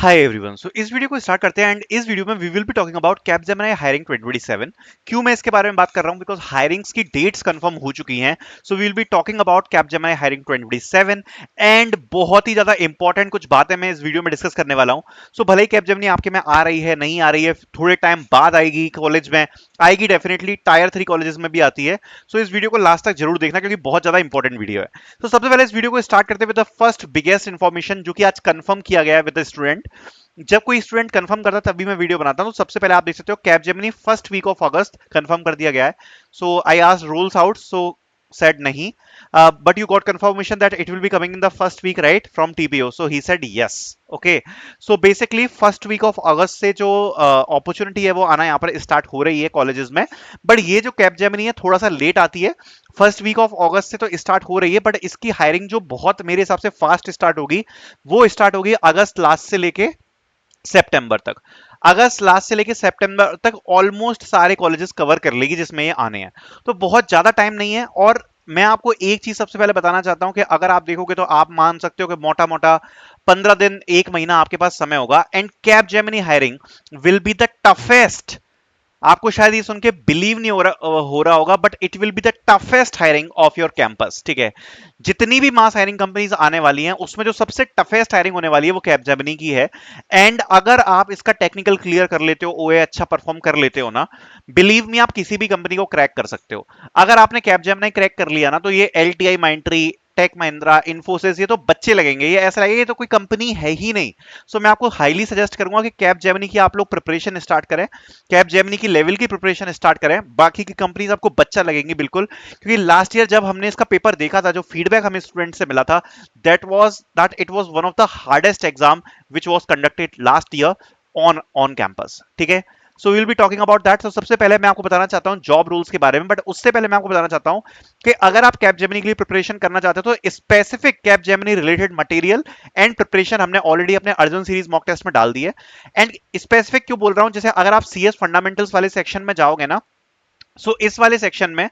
Hi everyone, सो इस video को start करते हैं एंड इस वीडियो में we will be talking about Capgemini hiring 2027। क्यों मैं इसके बारे में बात कर रहा हूं? बिकॉज हायरिंग्स की डेट्स कंफर्म हो चुकी हैं। So we will be talking about Capgemini hiring 2027 and बहुत ही ज्यादा इंपॉर्टेंट कुछ बातें मैं इस वीडियो में डिस्कस करने वाला हूं। सो भले ही कैपजेमिनी आपके में आ रही है, नहीं आ रही है, थोड़े टाइम बाद आएगी, कॉलेज में आएगी, डेफिनेटली टायर 3 कॉलेजेस में भी आती है। सो इस वीडियो को लास्ट तक जरूर देखना क्योंकि बहुत ज्यादा इंपॉर्टेंट वीडियो है। तो सबसे पहले इस वीडियो को स्टार्ट करते हुए द फर्स्ट बिगेस्ट इन्फॉर्मेशन जो कि आज कंफर्म किया गया है विद द स्टूडेंट। जब कोई स्टूडेंट कंफर्म करता है तभी मैं वीडियो बनाता हूं। तो सबसे पहले आप देख सकते हो Capgemini first week of August confirm कर दिया गया है। So I asked rules out, so said nahi, but you got confirmation that it will be coming in the first week, right, from TPO. So he said yes. Okay, so basically first week of August से जो opportunity है वो आना यहाँ पर start हो रही है कॉलेजेस में। बट ये जो कैपजेमिनी है थोड़ा सा लेट आती है। फर्स्ट वीक ऑफ अगस्त से तो स्टार्ट हो रही है, बट इसकी हायरिंग जो बहुत मेरे हिसाब से फास्ट स्टार्ट होगी वो स्टार्ट होगी अगस्त लास्ट से लेके सितंबर तक। अगस्त लास्ट से लेके सितंबर तक ऑलमोस्ट सारे कॉलेजेस कवर कर लेगी जिसमें ये आने हैं। तो बहुत ज्यादा टाइम नहीं है। और मैं आपको एक चीज सबसे पहले बताना चाहता हूं कि अगर आप देखोगे तो आप मान सकते हो कि मोटा मोटा 15 दिन, एक महीना आपके पास समय होगा। And Capgemini hiring will be the toughest. आपको शायद ये सुन के बिलीव नहीं हो रहा होगा, but it will be the toughest hiring of your campus. ठीक है, जितनी भी मास हायरिंग कंपनीज आने वाली हैं उसमें जो सबसे टफेस्ट हायरिंग होने वाली है वो कैपजेमिनी की है। एंड अगर आप इसका टेक्निकल क्लियर कर लेते हो, ओए अच्छा परफॉर्म कर लेते हो ना, बिलीव मी आप किसी भी कंपनी को क्रैक कर सकते हो। अगर आपने कैपजेमिनी क्रैक कर लिया ना तो ये एलटीआई, माइंट्री, टेक महिंद्रा, इन्फोसिस, ये तो बच्चे लगेंगे, ये ऐसा लगेगा ये तो कोई कंपनी है ही नहीं। सो मैं आपको हाईली सजेस्ट करूंगा कि कैपजेमिनी की आप लोग प्रिपरेशन स्टार्ट करें, कैपजेमिनी की लेवल की प्रिपरेशन स्टार्ट करें। बाकी की कंपनीज आपको बच्चा लगेंगी बिल्कुल, क्योंकि लास्ट ईयर जब हमने इसका पेपर देखा था, जो फीडबैक हमें स्टूडेंट से मिला था, that it was one of the hardest exam which was conducted last year on on campus. ठीक है, so will be talking about that. तो सबसे पहले मैं आपको बताना चाहता हूं जॉब रूल्स के बारे में, बट उससे पहले मैं आपको बताना चाहता हूं कि अगर आप कैपजेमिनी के लिए प्रिपरेशन करना चाहते हो तो specific Capgemini related material and preparation हमने ऑलरेडी अपने अर्जुन सीरीज मॉक टेस्ट में डाल दी है। एंड स्पेसिफिक क्यों बोल रहा हूं, जैसे अगर आप सीएस फंडामेंटल्स वाले सेक्शन में जाओगे ना, सो इस वाले सेक्शन में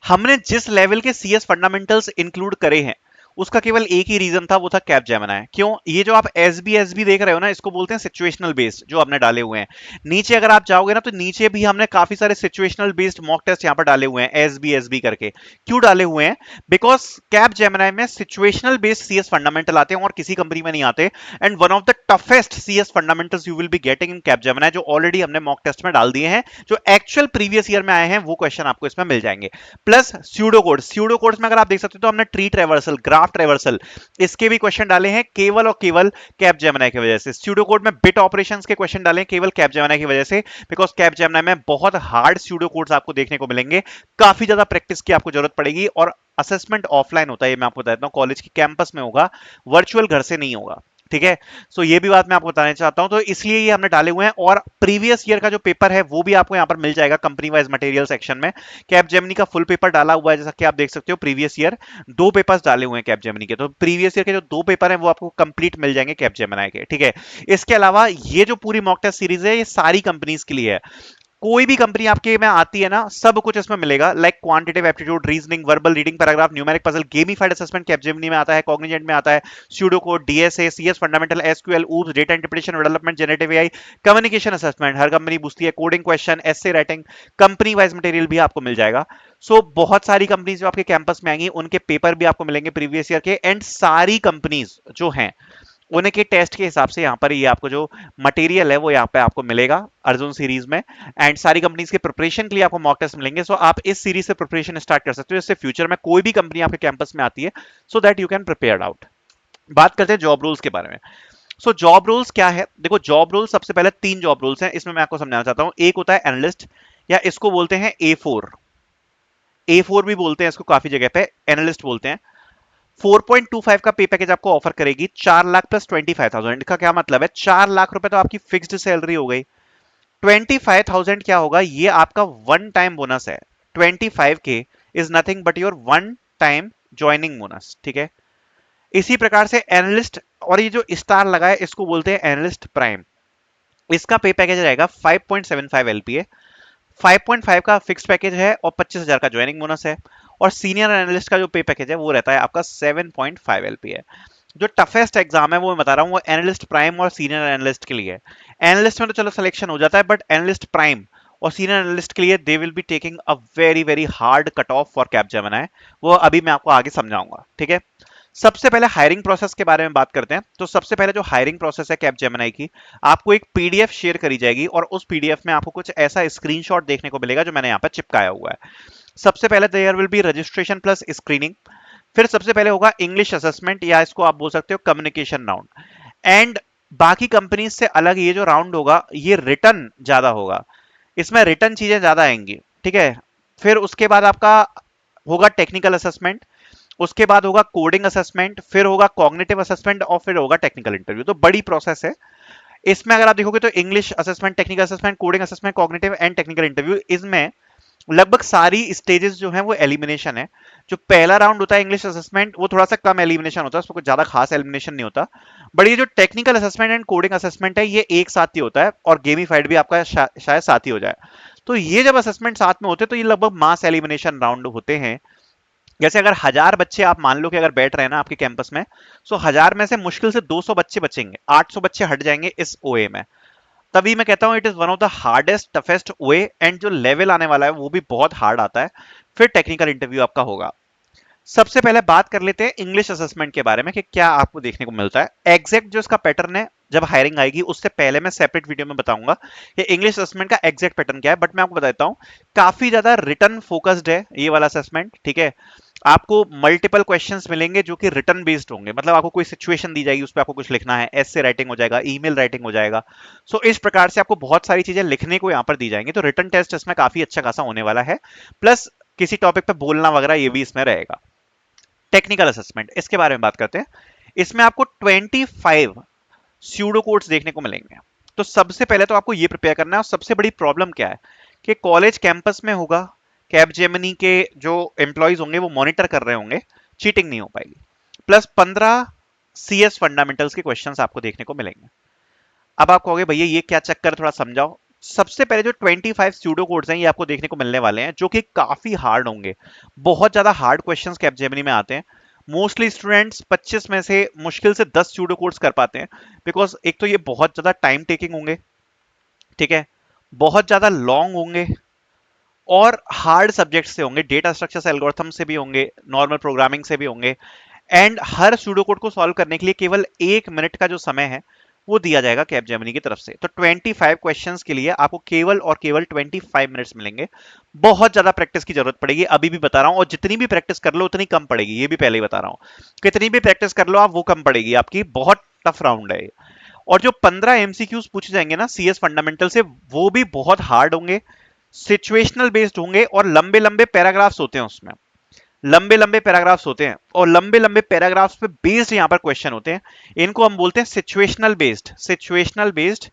हमने जिस लेवल के सीएस फंडामेंटल्स इंक्लूड करे हैं उसका केवल एक ही रीजन था, वो था कैपजेमिनी। क्यों? ये जो आप एसबी देख रहे हो ना, इसको बोलते हैं सिचुएशनल बेस्ड, जो हमने डाले हुए हैं। नीचे अगर आप जाओगे ना तो नीचे भी हमने काफी सारे सिचुएशनल बेस्ड मॉक टेस्ट यहां पर डाले हुए हैं, एसबी करके। क्यों डाले हुए हैं? बिकॉज कैपजेमिनी में सिचुएशनल बेस्ड सीएस फंडामेंटल आते हैं और किसी कंपनी में नहीं आते। And one of the toughest CS fundamentals you will be getting in Capgemini, जो ऑलरेडी हमने मॉक टेस्ट में डाल दिए हैं, जो एक्चुअल प्रीवियस ईयर में आए हैं, वो क्वेश्चन आपको इसमें मिल जाएंगे। प्लस स्यूडो कोड्स में अगर आप देख सकते हो तो हमने ट्री ट्रेवर्सल, ग्राफ ट्रेवर्सल, इसके भी क्वेश्चन डाले हैं केवल और केवल कैपजेमिनी की वजह से। स्यूडो कोड में बिट ऑपरेशंस के क्वेश्चन डाले हैं केवल कैपजेमिनी की वजह से, बिकॉज कैपजेमिनी में बहुत हार्ड स्यूडो कोड्स आपको देखने को मिलेंगे। काफी ज्यादा प्रैक्टिस की आपको जरूरत पड़ेगी और असेसमेंट ऑफलाइन होता है, ये मैं आपको बता देता हूं, कॉलेज की कैंपस में होगा, वर्चुअल घर से नहीं होगा। ठीक है, सो ये भी बात मैं आपको बताना चाहता हूं। तो इसलिए ये हमने डाले हुए हैं और प्रीवियस ईयर का जो पेपर है वो भी आपको यहां पर मिल जाएगा कंपनी वाइज मटेरियल सेक्शन में। कैपजेमिनी का फुल पेपर डाला हुआ है, जैसा कि आप देख सकते हो। प्रीवियस ईयर 2 पेपर्स डाले हुए हैं कैपजेमिनी के, तो प्रीवियस ईयर के जो 2 पेपर हैं वो आपको कंप्लीट मिल जाएंगे कैपजेमिनी के। ठीक है, इसके अलावा ये जो पूरी मॉक टेस्ट सीरीज है ये सारी कंपनीज के लिए है। कोई भी कंपनी आपके में आती है ना, सब कुछ इसमें मिलेगा, like quantitative aptitude, reasoning, verbal reading, paragraph, numeric puzzle, gamified assessment Capgemini में आता है, कॉग्निजेंट में आता है, pseudo code, DSA, CS fundamental, SQL, OOPS, data interpretation, development, generative AI, communication assessment, हर कंपनी पूछती है, coding question, essay writing, company wise material भी आपको मिल जाएगा। सो बहुत सारी कंपनीज जो आपके कैंपस में आएंगी उनके पेपर भी आपको मिलेंगे प्रीवियस ईयर के। एंड सारी कंपनीज जो हैं उन्हें के टेस्ट के हिसाब से यहाँ पर ये आपको जो मटेरियल है वो यहाँ पे आपको मिलेगा अर्जुन सीरीज में। एंड सारी कंपनीज के प्रिपरेशन के लिए आपको मॉक टेस्ट मिलेंगे। सो आप इस सीरीज से प्रिपरेशन स्टार्ट कर सकते हो, इससे फ्यूचर में कोई भी कंपनी आपके कैंपस में आती है so that you can prepare out. बात करते हैं जॉब रूल्स के बारे में। सो जॉब रूल्स क्या है? देखो, जॉब रूल्स सबसे पहले 3 जॉब रूल्स हैं, इसमें मैं आपको समझाना चाहता हूं। एक होता है एनालिस्ट, या इसको बोलते हैं A4, A4 भी बोलते हैं इसको, काफी जगह पे एनालिस्ट बोलते हैं। 4.25 का पे पैकेज आपको ऑफर करेगी, 4 लाख प्लस 25,000। इसका क्या मतलब है? 4 लाख रुपए तो आपकी फिक्स्ड सैलरी हो गई, 25,000 क्या होगा? ये आपका वन टाइम बोनस है। 25K is nothing but your one time joining bonus. ठीक है, इसी प्रकार से एनालिस्ट, और ये जो स्टार लगा है इसको बोलते हैं एनालिस्ट प्राइम, इसका पे पैकेज रहेगा 5.75 LPA। 5.5 का फिक्स पैकेज है और 25,000 का ज्वाइनिंग बोनस है। और सीनियर एनालिस्ट का जो पे पैकेज है वो रहता है आपका 7.5 LPA। जो टफेस्ट एग्जाम है वो मैं बता रहा हूँ, वो एनालिस्ट प्राइम और सीनियर एनालिस्ट के लिए है। एनालिस्ट में तो चलो सिलेक्शन हो जाता है, बट एनालिस्ट प्राइम और सीनियर एनालिस्ट के लिए they will be taking a very very hard cut off for Capgemini. वो अभी मैं आपको आगे समझाऊंगा, ठीक है। सबसे पहले हायरिंग प्रोसेस के बारे में बात करते हैं। तो सबसे पहले जो हायरिंग प्रोसेस है कैपजेमिनी की, आपको एक पीडीएफ शेयर करी जाएगी और उस पीडीएफ में आपको कुछ ऐसा स्क्रीनशॉट देखने को मिलेगा जो मैंने यहाँ पर चिपकाया हुआ है। सबसे पहले there will be registration plus screening. फिर सबसे पहले होगा इंग्लिश असेसमेंट, या इसको आप बोल सकते हो कम्युनिकेशन राउंड। एंड बाकी कंपनीज से अलग ये जो राउंड होगा ये रिटर्न ज्यादा होगा, इसमें रिटर्न चीजें ज्यादा आएंगी, ठीक है। फिर उसके बाद आपका होगा टेक्निकल असेसमेंट, उसके बाद होगा कोडिंग असेसमेंट, फिर होगा कॉग्निटिव असेसमेंट और फिर होगा टेक्निकल इंटरव्यू। तो बड़ी प्रोसेस है। इसमें अगर आप देखोगे तो English assessment, technical assessment, coding assessment, cognitive and technical interview, इसमें लगभग सारी स्टेजेस जो है वो एलिमिनेशन है। जो पहला राउंड होता है इंग्लिश असेसमेंट, वो थोड़ा सा कम एलिमिनेशन होता है, उसमें कुछ ज्यादा खास एलिमिनेशन नहीं होता। बट ये जो technical assessment and coding assessment है ये एक साथ ही होता है, और गेमिफाइड भी आपका शायद साथ ही हो जाए। तो ये जब असेसमेंट साथ में होते हैं तो ये लगभग मास एलिमिनेशन राउंड होते हैं। जैसे अगर 1000 बच्चे आप मान लो कि अगर बैठ रहे हैं ना आपके कैंपस में, तो 1000 में से मुश्किल से 200 बच्चे बचेंगे, 800 बच्चे हट जाएंगे इस ओए में। तभी मैं कहता हूं it is one of the hardest toughest way, and जो लेवल आने वाला है वो भी बहुत हार्ड आता है। फिर टेक्निकल इंटरव्यू आपका होगा। सबसे पहले बात कर लेते हैं इंग्लिश असेसमेंट के बारे में कि क्या आपको देखने को मिलता है। एग्जैक्ट जो इसका पैटर्न है जब हायरिंग आएगी उससे पहले मैं सेपरेट वीडियो में बताऊंगा कि इंग्लिश असेसमेंट का एग्जैक्ट पैटर्न क्या है, बट मैं आपको बता देता हूं काफी ज्यादा रिटर्न फोकस्ड है ये वाला असेसमेंट, ठीक है। आपको मल्टीपल क्वेश्चंस मिलेंगे जो कि रिटर्न बेस्ड होंगे, मतलब आपको कोई सिचुएशन दी जाएगी उस पर आपको कुछ लिखना है, एसे राइटिंग हो जाएगा, ईमेल राइटिंग हो जाएगा। सो इस प्रकार से आपको बहुत सारी चीजें लिखने को यहाँ पर दी जाएंगी। तो रिटर्न टेस्ट इसमें काफी अच्छा खासा होने वाला है, प्लस किसी टॉपिक पे बोलना वगैरह ये भी इसमें रहेगा। टेक्निकल असेसमेंट, इसके बारे में बात करते हैं। इसमें आपको 25 स्यूडो कोड्स देखने को मिलेंगे। तो सबसे पहले तो आपको ये प्रिपेयर करना है। और सबसे बड़ी प्रॉब्लम क्या है कि कॉलेज कैंपस में होगा, कैपजेमिनी के जो एम्प्लॉयज होंगे वो मॉनिटर कर रहे होंगे, चीटिंग नहीं हो पाएगी। प्लस 15 सीएस फंडामेंटल्स के क्वेश्चंस आपको देखने को मिलेंगे। अब आप कहोगे भैया ये क्या चक्कर, थोड़ा समझाओ। सबसे पहले जो 25 स्यूडो कोड्स हैं ये आपको देखने को मिलने वाले हैं, जो कि काफी हार्ड होंगे। बहुत ज्यादा हार्ड क्वेश्चंस कैपजेमिनी में आते हैं। मोस्टली स्टूडेंट्स 25 में से मुश्किल से 10 स्यूडो कोड्स कर पाते हैं, बिकॉज एक तो ये बहुत ज्यादा टाइम टेकिंग होंगे, ठीक है, बहुत ज्यादा लॉन्ग होंगे, और हार्ड सब्जेक्ट से होंगे, डेटा स्ट्रक्चर से, एल्गोरिथम से भी होंगे, नॉर्मल प्रोग्रामिंग से भी होंगे। एंड हर सूडो कोड को सॉल्व करने के लिए केवल 1 मिनट का जो समय है वो दिया जाएगा कैपजेमिनी की तरफ से। तो 25 क्वेश्चंस के लिए आपको केवल और केवल 25 मिनट्स मिलेंगे। बहुत ज्यादा प्रैक्टिस की जरूरत पड़ेगी, अभी भी बता रहा हूं, और जितनी भी प्रैक्टिस कर लो उतनी कम पड़ेगी, ये भी पहले ही बता रहा हूं। कितनी भी प्रैक्टिस कर लो आप वो कम पड़ेगी आपकी, बहुत टफ राउंड है। और जो 15 एमसीक्यूज पूछे जाएंगे ना सीएस फंडामेंटल से, वो भी बहुत हार्ड होंगे, सिचुएशनल बेस्ड होंगे, और लंबे लंबे पैराग्राफ्स होते हैं उसमें, लंबे लंबे पैराग्राफ्स होते हैं, और लंबे लंबे पैराग्राफ्स पे बेस्ड यहां पर क्वेश्चन होते हैं। इनको हम बोलते हैं सिचुएशनल बेस्ड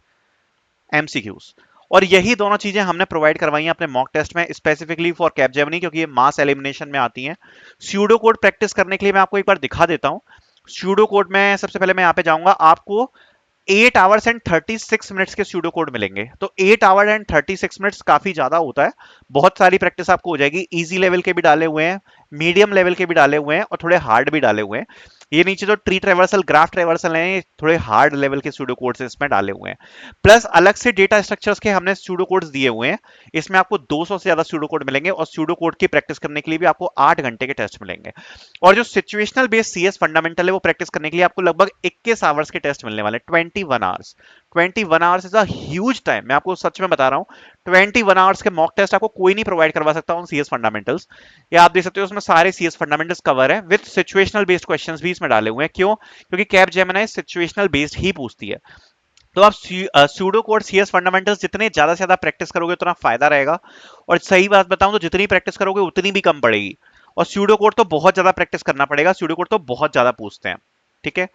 एमसीक्यूज। और यही दोनों चीजें हमने प्रोवाइड करवाई हैं अपने मॉक टेस्ट में स्पेसिफिकली फॉर कैपजेमिनी, क्योंकि ये मास एलिमिनेशन में आती हैं। स्यूडो कोड प्रैक्टिस करने के लिए मैं आपको एक बार दिखा देता हूं। स्यूडो कोड में सबसे पहले मैं यहां पे जाऊंगा, आपको 8 आवर्स एंड 36 मिनट्स के स्यूडो कोड मिलेंगे। तो 8 आवर एंड 36 मिनट्स काफी ज्यादा होता है। बहुत सारी प्रैक्टिस आपको हो जाएगी, इजी लेवल के भी डाले हुए हैं, मीडियम लेवल के भी डाले हुए हैं, और थोड़े हार्ड भी डाले हुए हैं। ये नीचे जो ट्री ट्रेवर्सल, ग्राफ ट्रेवर्सल हैं, ये थोड़े हार्ड लेवल के स्यूडो कोड्स इसमें डाले हुए हैं। प्लस अलग से डेटा स्ट्रक्चर्स के हमने स्यूडो कोड्स दिए हुए हैं। इसमें आपको 200 से ज्यादा स्यूडो कोड मिलेंगे, और स्यूडो कोड की प्रैक्टिस करने के लिए भी आपको 8 घंटे के टेस्ट मिलेंगे। और जो सिचुएशनल बेस्ड सीएस फंडामेंटल है वो प्रैक्टिस करने के लिए आपको लगभग 21 आवर्स के टेस्ट मिलने वाले, 21 hours. 21 hours is a huge time, मैं आपको सच में बता रहा हूं। 21 आवर्स के मॉक टेस्ट आपको कोई नहीं प्रोवाइड करवा सकता ऑन सीएस फंडामेंटल्स। या आप देख सकते हो उसमें सारे सीएस फंडामेंटल्स कवर है, विद सिचुएशनल बेस्ड क्वेश्चंस भी इसमें डाले हुए हैं। क्यों? क्योंकि कैपजेमिनी सिचुएशनल बेस्ड ही पूछती है। तो आप स्यूडो कोड सीएस फंडामेंटल्स जितने ज्यादा से ज्यादा प्रैक्टिस करोगे उतना फायदा रहेगा। और सही बात बताऊं तो जितनी प्रैक्टिस करोगे उतनी भी कम पड़ेगी। और स्यूडो कोड तो बहुत ज्यादा प्रैक्टिस करना पड़ेगा, स्यूडो कोड तो बहुत ज्यादा पूछते हैं, ठीक है।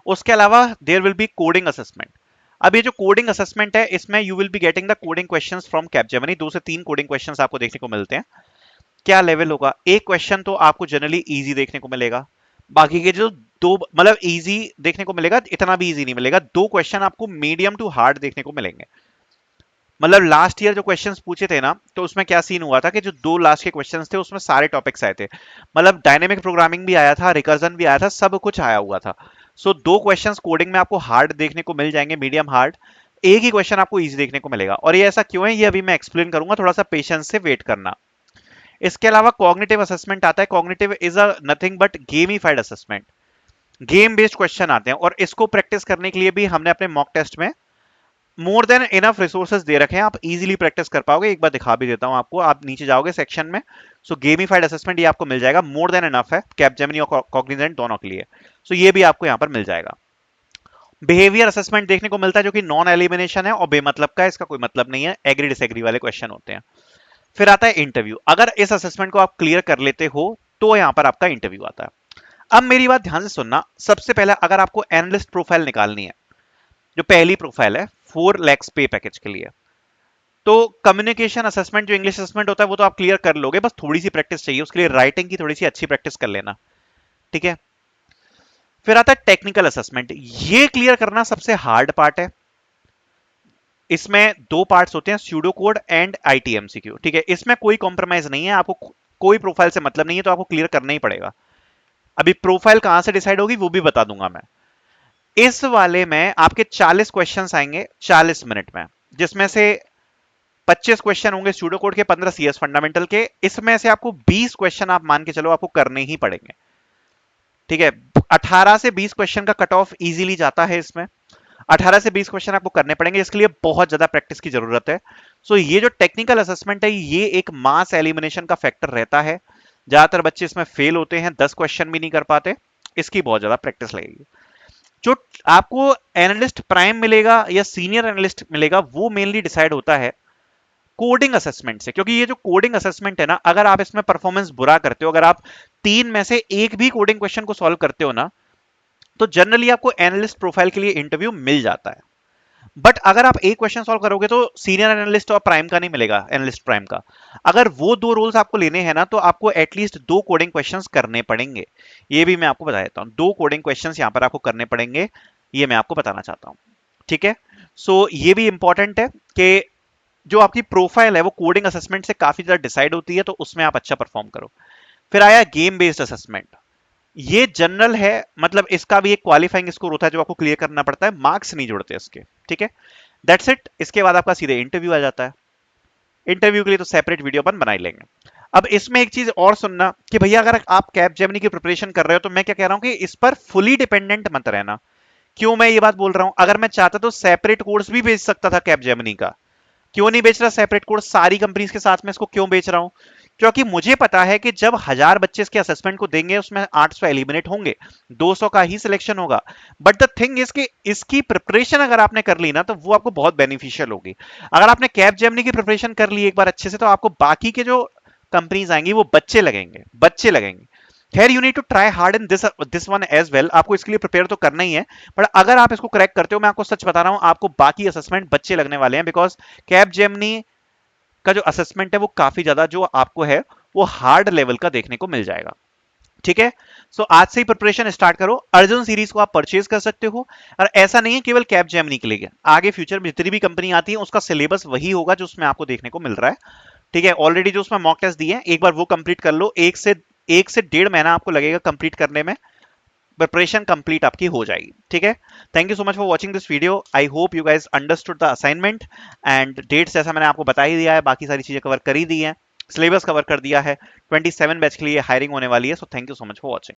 उसके अलावा there will be coding assessment. अब ये जो कोडिंग असेसमेंट है इसमें you will be getting the coding questions from Capgemini. 2 से 3 कोडिंग क्वेश्चंस आपको देखने को मिलते हैं। क्या लेवल होगा? एक क्वेश्चन तो आपको जनरली इजी देखने को मिलेगा, बाकी के जो दो, मतलब इजी देखने को मिलेगा, इतना भी इजी नहीं मिलेगा। 2 क्वेश्चन आपको मीडियम टू हार्ड देखने को मिलेंगे। मतलब लास्ट ईयर जो क्वेश्चंस पूछे थे ना, तो उसमें क्या सीन हुआ था कि जो 2 लास्ट के क्वेश्चंस थे उसमें सारे टॉपिक्स आए थे। मतलब डायनेमिक प्रोग्रामिंग भी आया था, रिकर्जन भी आया था, सब कुछ आया हुआ था। सो दो क्वेश्चंस कोडिंग में आपको हार्ड देखने को मिल जाएंगे, मीडियम हार्ड, एक ही क्वेश्चन आपको इजी देखने को मिलेगा। और ये ऐसा क्यों है ये अभी मैं एक्सप्लेन करूंगा, थोड़ा सा पेशेंस से वेट करना। इसके अलावा कॉग्निटिव असेसमेंट आता है। Cognitive is a nothing but gamified assessment, game based question आते हैं, और इसको प्रैक्टिस करने के लिए भी हमने अपने मॉक टेस्ट में मोर देन इनफ रिसोर्सेज दे रखे हैं, आप इजीली प्रैक्टिस कर पाओगे। एक बार दिखा भी देता हूं आपको, आप नीचे जाओगे सेक्शन में, सो गेमिफाइड असेसमेंट ये आपको मिल जाएगा, मोर देन इनफ है कैपजेमिनी और कॉग्निजेंट दोनों के लिए। सो ये भी आपको यहां पर मिल जाएगा। बिहेवियर असेसमेंट देखने को मिलता है जो कि नॉन एलिमिनेशन है और बेमतलब का है, इसका कोई मतलब नहीं है, एग्री डिसएग्री वाले क्वेश्चन होते हैं। फिर आता है इंटरव्यू। अगर इस असेसमेंट को आप क्लियर कर लेते हो तो यहां पर आपका इंटरव्यू आता है। अब मेरी बात ध्यान से सुनना, सबसे पहले अगर आपको एनालिस्ट प्रोफाइल निकालनी है, जो पहली प्रोफाइल है 4 lakhs पे पैकेज के लिए, तो कम्युनिकेशन असेसमेंट जो इंग्लिश असेसमेंट होता है वो तो आप क्लियर कर लोगे, बस थोड़ी सी प्रैक्टिस चाहिए उसके लिए, राइटिंग की थोड़ी सी अच्छी प्रैक्टिस कर लेना, ठीक है। फिर आता है टेक्निकल असेसमेंट, ये क्लियर करना सबसे हार्ड पार्ट है। इसमें दो पार्ट्स होते हैं, स्यूडो कोड एंड आईटीएमसीक्यू, ठीक है। इसमें कोई कॉम्प्रोमाइज नहीं है, आपको कोई प्रोफाइल से मतलब नहीं है तो आपको क्लियर करना ही पड़ेगा। अभी प्रोफाइल कहां से डिसाइड होगी वो भी बता दूंगा मैं। इस वाले में आपके 40 क्वेश्चंस आएंगे 40 मिनट में, जिसमें से 25 क्वेश्चन होंगे स्यूडो कोड के, 15 सीएस फंडामेंटल के। इसमें से आपको 20 क्वेश्चन आप मान के चलो आपको करने ही पड़ेंगे, ठीक है। 18 से 20 क्वेश्चन का कट ऑफ इजीली जाता है इसमें, 18 से 20 क्वेश्चन आपको करने पड़ेंगे, इसके लिए बहुत ज्यादा प्रैक्टिस की जरूरत है। सो ये जो टेक्निकल असेसमेंट है ये एक मास एलिमिनेशन का फैक्टर रहता है, ज्यादातर बच्चे इसमें फेल होते हैं, 10 क्वेश्चन भी नहीं कर पाते, इसकी बहुत ज्यादा प्रैक्टिस लगेगी। जो आपको एनालिस्ट प्राइम मिलेगा या सीनियर एनालिस्ट मिलेगा वो मेनली डिसाइड होता है कोडिंग असेसमेंट से, क्योंकि ये जो कोडिंग असेसमेंट है ना, अगर आप इसमें परफॉर्मेंस बुरा करते हो, अगर आप 3 में से एक भी कोडिंग क्वेश्चन को सॉल्व करते हो ना, तो जनरली आपको एनालिस्ट प्रोफाइल के लिए इंटरव्यू मिल जाता है। बट अगर आप एक क्वेश्चन सॉल्व करोगे तो सीनियर एनालिस्ट और प्राइम का नहीं मिलेगा, एनालिस्ट प्राइम का। अगर वो दो रोल्स आपको लेने हैं ना, तो आपको एटलीस्ट 2 कोडिंग क्वेश्चंस करने पड़ेंगे, ये भी मैं आपको बता देता हूं, 2 कोडिंग क्वेश्चंस यहां पर आपको करने पड़ेंगे, ये मैं आपको बताना चाहता हूं, ठीक है। सो ये भी इंपॉर्टेंट है कि जो आपकी प्रोफाइल है वो कोडिंग असेसमेंट से काफी ज्यादा डिसाइड होती है, तो उसमें आप अच्छा परफॉर्म करो। फिर आया गेम बेस्ड असेसमेंट, ये जनरल है, मतलब इसका भी एक क्वालिफाइंग स्कोर होता है जो आपको क्लियर करना पड़ता है, मार्क्स नहीं जुड़ते इसके, ठीक है। That's it. इसके बाद आपका सीधे इंटरव्यू आ जाता है। इंटरव्यू के लिए तो सेपरेट वीडियो अपन बना ही लेंगे। अब इसमें एक चीज और सुनना कि भैया अगर आप कैपजेमिनी की प्रिपरेशन कर रहे हो तो मैं क्या कह रहा हूं कि इस पर फुली डिपेंडेंट मत रहना। क्यों मैं ये बात बोल रहा हूं, अगर मैं चाहता तो सेपरेट कोर्स भी बेच सकता था कैपजेमिनी का, क्यों नहीं बेच रहा सेपरेट कोर्स सारी कंपनीज के साथ में, इसको क्यों बेच रहा हूं, क्योंकि मुझे पता है कि जब 1000 बच्चे इसके असेसमेंट को देंगे उसमें 800 एलिमिनेट होंगे, 200 का ही सिलेक्शन होगा। बट द थिंग इज कि इसकी प्रिपरेशन अगर आपने कर ली ना तो वो आपको बहुत बेनिफिशियल होगी। अगर आपने कैपजेमिनी की प्रिपरेशन कर ली एक बार अच्छे से, तो आपको बाकी के जो कंपनीज आएंगी वो बच्चे लगेंगे, बच्चे लगेंगे। खैर you need to try hard in this one as well, आपको इसके लिए प्रिपेयर तो करना ही है, बट अगर आप इसको क्रैक करते हो, मैं आपको सच बता रहा हूं, आपको बाकी असेसमेंट बच्चे लगने वाले हैं, बिकॉज कैपजेमिनी का जो असेसमेंट है वो काफी ज्यादा जो आपको है वो हार्ड लेवल का देखने को मिल जाएगा, ठीक है। सो आज से ही प्रिपरेशन स्टार्ट करो। अर्जुन सीरीज को आप परचेज कर सकते हो, और ऐसा नहीं है केवल कैपजेमिनी के लिए, आगे फ्यूचर में जितनी भी कंपनी आती है उसका सिलेबस वही होगा जो उसमें आपको देखने को मिल रहा है, ठीक है। ऑलरेडी जो उसमें मॉक टेस्ट दिए हैं एक बार वो कंप्लीट कर लो, 1 से 1.5 महीना आपको लगेगा कंप्लीट करने में, प्रिपरेशन कंप्लीट आपकी हो जाएगी, ठीक है। Thank you so much for watching this video, I hope you guys understood the assignment and dates, जैसा मैंने आपको बता ही दिया है, बाकी सारी चीजें कवर कर ही दी हैं, सिलेबस कवर कर दिया है, 27 बैच के लिए हायरिंग होने वाली है। So thank you so much for watching.